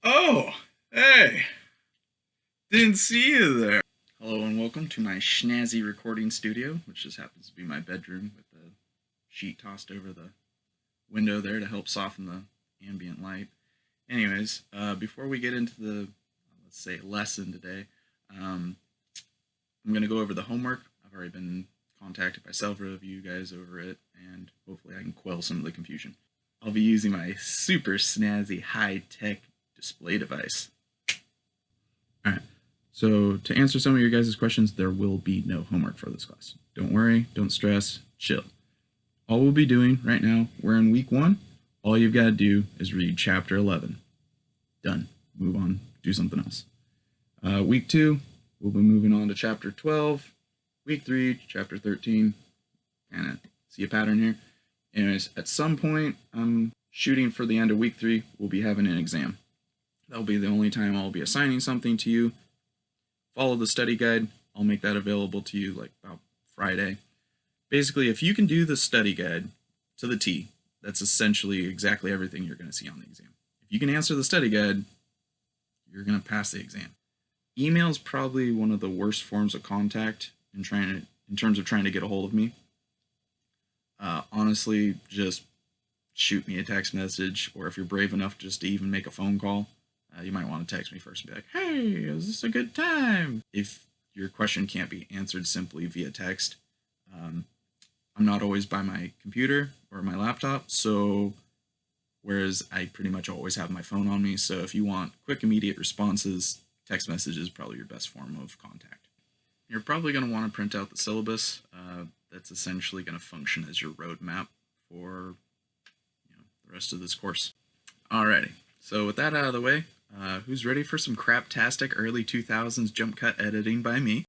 Oh, hey, didn't see you there. Hello and welcome to my schnazzy recording studio, which just happens to be my bedroom with the sheet tossed over the window there to help soften the ambient light. Anyways, before we get into the, let's say, lesson today, um, I'm going to go over the homework. I've already been contacted by several of you guys over it, and hopefully I can quell some of the confusion. I'll be using my super snazzy high-tech display device. All right. So to answer some of your guys' questions, there will be no homework for this class. Don't worry, don't stress, chill. All we'll be doing right now, we're in week 1. All you've got to do is read chapter 11. Done. Move on, do something else. Week 2, we'll be moving on to chapter 12. Week 3, chapter 13. Kind of see a pattern here. Anyways, at some point, I'm shooting for the end of week 3, we'll be having an exam. That'll be the only time I'll be assigning something to you. Follow the study guide. I'll make that available to you like about Friday. Basically, if you can do the study guide to the T, that's essentially exactly everything you're going to see on the exam. If you can answer the study guide, you're going to pass the exam. Email is probably one of the worst forms of contact in terms of trying to get a hold of me. Honestly, just shoot me a text message, or if you're brave enough just to even make a phone call, you might want to text me first and be like, hey, is this a good time? If your question can't be answered simply via text, I'm not always by my computer or my laptop, so whereas I pretty much always have my phone on me, so if you want quick, immediate responses, text message is probably your best form of contact. You're probably going to want to print out the syllabus. That's essentially going to function as your roadmap for the rest of this course. Alrighty, so with that out of the way, who's ready for some craptastic early 2000s jump cut editing by me?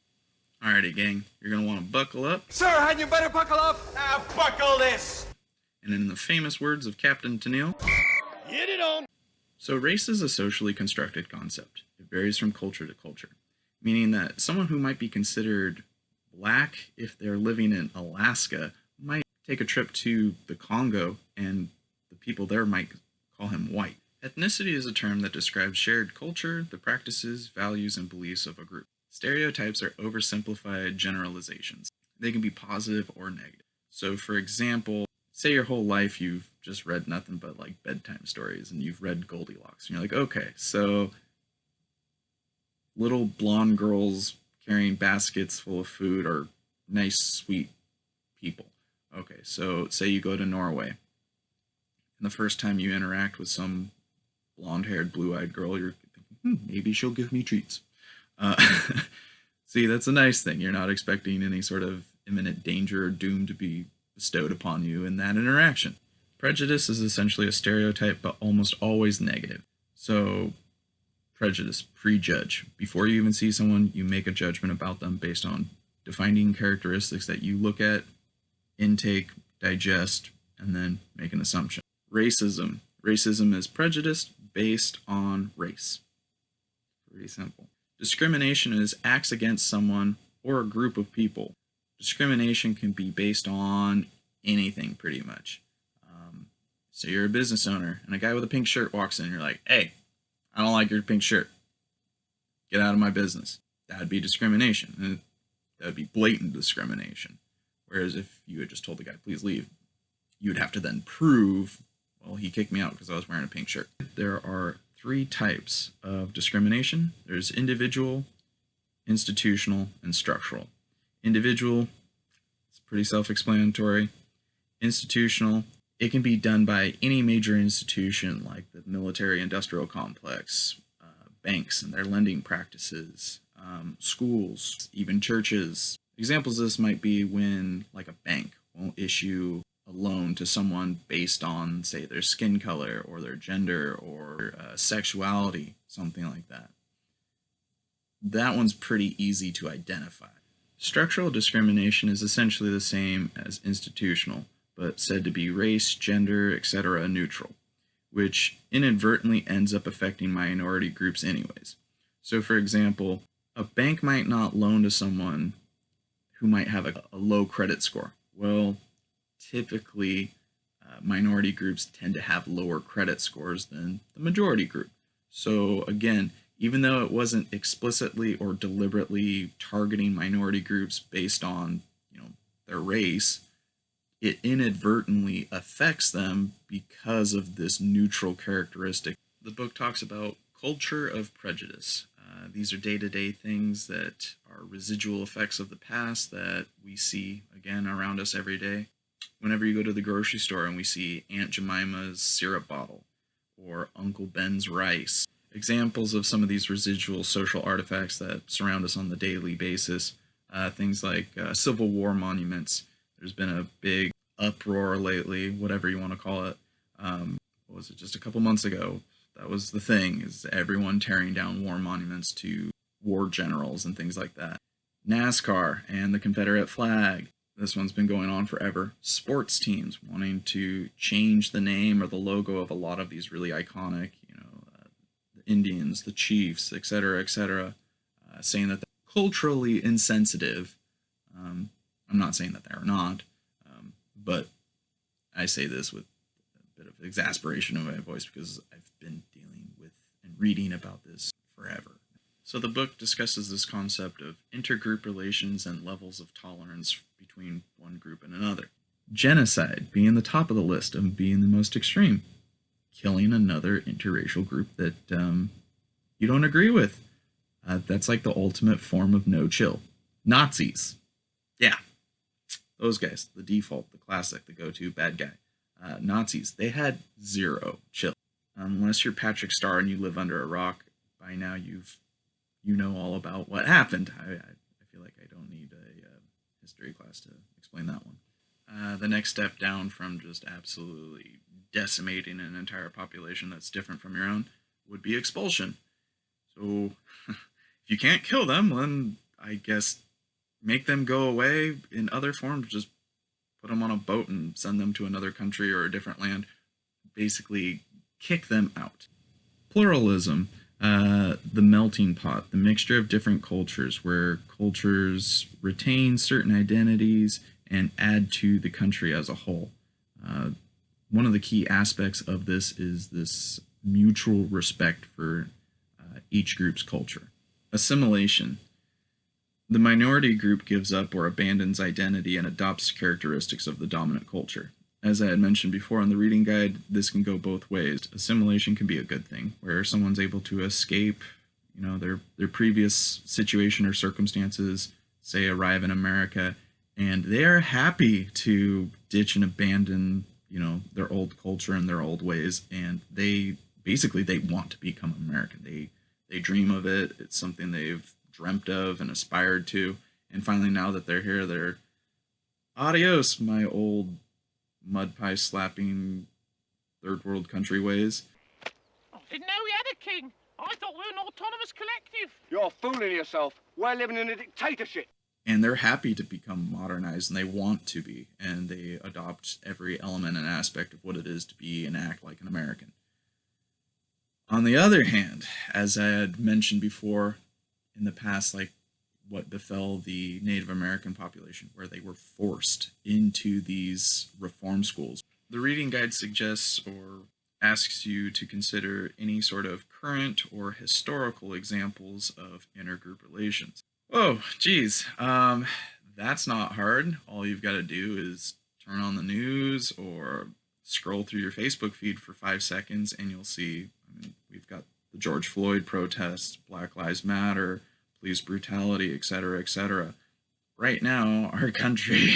Alrighty, gang, you're going to want to buckle up. Sir, had you better buckle up? Buckle this! And in the famous words of Captain Tennille, Get it on! so race is a socially constructed concept. It varies from culture to culture, meaning that someone who might be considered black if they're living in Alaska might take a trip to the Congo and the people there might call him white. Ethnicity is a term that describes shared culture, the practices, values, and beliefs of a group. Stereotypes are oversimplified generalizations. They can be positive or negative. So, for example, say your whole life you've just read nothing but like bedtime stories and you've read Goldilocks. And you're like, okay, so little blonde girls carrying baskets full of food are nice, sweet people. Okay, so say you go to Norway, and the first time you interact with some blonde-haired, blue-eyed girl, you're thinking, maybe she'll give me treats. See, that's a nice thing. You're not expecting any sort of imminent danger or doom to be bestowed upon you in that interaction. Prejudice is essentially a stereotype, but almost always negative. So, prejudice, prejudge. Before you even see someone, you make a judgment about them based on defining characteristics that you look at, intake, digest, and then make an assumption. Racism. Racism is prejudice based on race. Pretty simple. Discrimination is acts against someone or a group of people. Discrimination can be based on anything, pretty much. So you're a business owner, and a guy with a pink shirt walks in, and you're like, hey, I don't like your pink shirt. Get out of my business. That would be discrimination. And that would be blatant discrimination. Whereas if you had just told the guy, please leave, you would have to then prove, well, he kicked me out because I was wearing a pink shirt. There are 3 types of discrimination. There's individual, institutional, and structural. Individual, it's pretty self-explanatory. Institutional, it can be done by any major institution like the military-industrial complex, banks and their lending practices, schools, even churches. Examples of this might be when, like, a bank won't issue a loan to someone based on, say, their skin color or their gender or sexuality, something like that. That one's pretty easy to identify. Structural discrimination is essentially the same as institutional, but said to be race, gender, etc. neutral, which inadvertently ends up affecting minority groups anyways. So for example, a bank might not loan to someone who might have a low credit score. Well, typically minority groups tend to have lower credit scores than the majority group. So again, even though it wasn't explicitly or deliberately targeting minority groups based on, their race, it inadvertently affects them because of this neutral characteristic. The book talks about culture of prejudice. These are day-to-day things that are residual effects of the past that we see again around us every day. Whenever you go to the grocery store and we see Aunt Jemima's syrup bottle or Uncle Ben's rice, examples of some of these residual social artifacts that surround us on the daily basis, things like Civil War monuments. There's been a big uproar lately, whatever you want to call it. What was it, just a couple months ago? That was the thing, is everyone tearing down war monuments to war generals and things like that. NASCAR and the Confederate flag. This one's been going on forever. Sports teams wanting to change the name or the logo of a lot of these really iconic, the Indians, the Chiefs, etc., saying that they're culturally insensitive. I'm not saying that they're not, but I say this with a bit of exasperation in my voice because I've been dealing with and reading about this forever. So the book discusses this concept of intergroup relations and levels of tolerance between one group and another. Genocide being the top of the list of being the most extreme. Killing another interracial group that you don't agree with. That's like the ultimate form of no chill. Nazis. Yeah. Those guys. The default, the classic, the go-to bad guy. Nazis. They had zero chill. Unless you're Patrick Starr and you live under a rock, by now you know all about what happened. I feel like I don't need a history class to explain that one. The next step down from just absolutely decimating an entire population that's different from your own would be expulsion. So if you can't kill them, then I guess make them go away in other forms. Just put them on a boat and send them to another country or a different land. Basically kick them out. Pluralism. The melting pot, the mixture of different cultures, where cultures retain certain identities and add to the country as a whole. One of the key aspects of this is this mutual respect for each group's culture. Assimilation. The minority group gives up or abandons identity and adopts characteristics of the dominant culture. As I had mentioned before in the reading guide, this can go both ways. Assimilation can be a good thing, where someone's able to escape, their previous situation or circumstances, say arrive in America, and they are happy to ditch and abandon, their old culture and their old ways, and they want to become American. They dream of it. It's something they've dreamt of and aspired to, and finally now that they're here, they're adios, my old mud pie slapping third world country ways. I didn't know we had a king. I thought we were an autonomous collective. You're fooling yourself. We're living in a dictatorship. And they're happy to become modernized, and they want to be, and they adopt every element and aspect of what it is to be and act like an American. On the other hand, as I had mentioned before in the past, like what befell the Native American population, where they were forced into these reform schools. The reading guide suggests or asks you to consider any sort of current or historical examples of intergroup relations. Whoa, geez, that's not hard. All you've got to do is turn on the news or scroll through your Facebook feed for 5 seconds and you'll see, we've got the George Floyd protests, Black Lives Matter, police brutality, etc., etc. Right now, our country,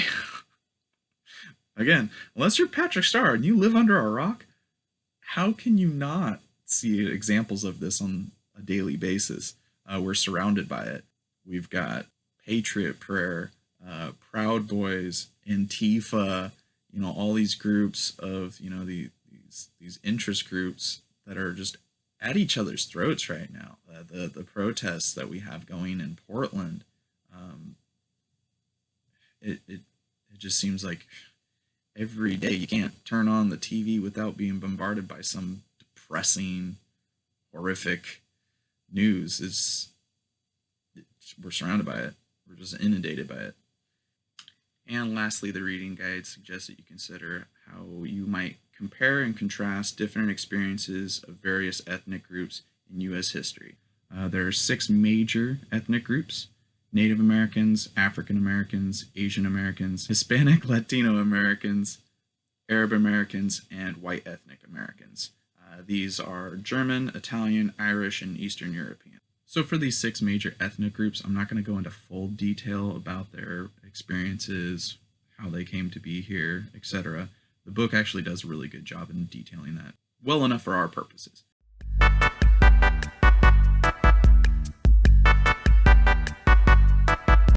again, unless you're Patrick Starr and you live under a rock, how can you not see examples of this on a daily basis? We're surrounded by it. We've got Patriot Prayer, Proud Boys, Antifa, all these groups of, these interest groups that are just at each other's throats right now. The protests that we have going in Portland, it just seems like every day you can't turn on the TV without being bombarded by some depressing, horrific news. We're surrounded by it. We're just inundated by it. And lastly, the reading guide suggests that you consider how you might compare and contrast different experiences of various ethnic groups in U.S. history. There are 6 major ethnic groups: Native Americans, African Americans, Asian Americans, Hispanic Latino Americans, Arab Americans, and white ethnic Americans. These are German, Italian, Irish, and Eastern European. So for these 6 major ethnic groups, I'm not going to go into full detail about their experiences, how they came to be here, etc. The book actually does a really good job in detailing that, well enough for our purposes.